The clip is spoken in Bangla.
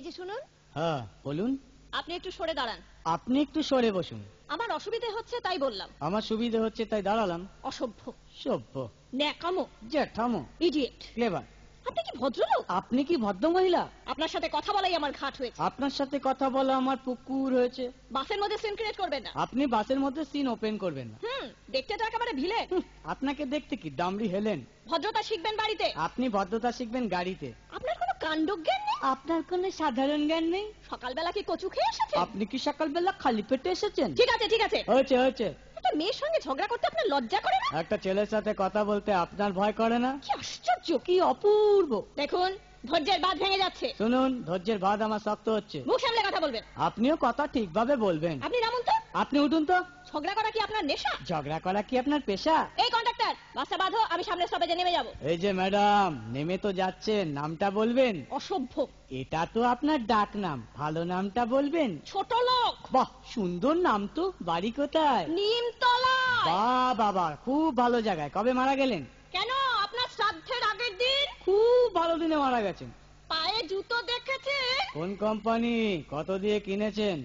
বলছি শুনুন। হ্যাঁ বলুন। আপনি একটু সরে দাঁড়ান। আপনি একটু সরে বসুন। আমার অসুবিধে হচ্ছে তাই বললাম। আমার সুবিধে হচ্ছে তাই দাঁড়ালাম। অসভ্য, সভ্য, ন্যাকামো, জ্যাঠামো, ইডিয়েট। ক্লেভার। আপনি কি ভদ্রলোক? আপনি কি ভদ্র মহিলা? আপনার সাথে কথা বলাই আমার ঘাট হয়েছে। আপনার সাথে কথা বলা আমার পুকুর হয়েছে। বাসের মধ্যে সিন ক্রিয়েট করবেন না। আপনি বাসের মধ্যে সিন ওপেন করবেন না। দেখতে তো একেবারে ভিলে। আপনাকে দেখতে কি ডামরি হেলেন? ভদ্রতা শিখবেন বাড়িতে। আপনি ভদ্রতা শিখবেন গাড়িতে। আপনার কোনো কাণ্ডজ্ঞান নেই। আপনার কোনো সাধারণ জ্ঞান নেই। সকালবেলা কি কচু খেয়ে এসেছেন? আপনি কি সকালবেলা খালি পেটে এসেছেন? ঠিক আছে ঠিক আছে, হয়েছে হয়েছে। একটা মেয়ের সঙ্গে ঝগড়া করতে আপনার লজ্জা করে না? একটা ছেলের সাথে কথা বলতে আপনার ভয় করে না? কি আশ্চর্য, কি অপূর্ব। দেখুন ধৈর্যের বাঁধ ভেঙে যাচ্ছে। শুনুন, ধৈর্যের বাঁধ আমার শক্ত হচ্ছে। মুখ সামলে কথা বলবেন। আপনিও কথা ঠিকভাবে বলবেন। আপনি নামুন তো। আপনি উঠুন তো। ঝগড়া করা কি আপনার নেশা? ঝগড়া করা কি আপনার পেশা? এই কন্ডাক্টর, বাসটা বাঁধো, আমি সামনে স্টপেজে নেমে যাব। এই যে ম্যাডাম, নেমে তো যাচ্ছেন, নামটা বলবেন। অসভ্য। এটা তো আপনার ডাক নাম, ভালো নামটা বলবেন। ছোট লোক। বাহ, সুন্দর নাম তো। বাড়ি কোথায়? নিমতলা। বাহ বাবা, খুব ভালো জায়গায়। কবে মারা গেলেন? কেন, আপনার শ্রাদ্ধের আগের দিন। খুব ভালো দিনে মারা গেছেন। পায়ে জুতো দেখেছে? কোন কোম্পানি? কত দিয়ে কিনেছেন?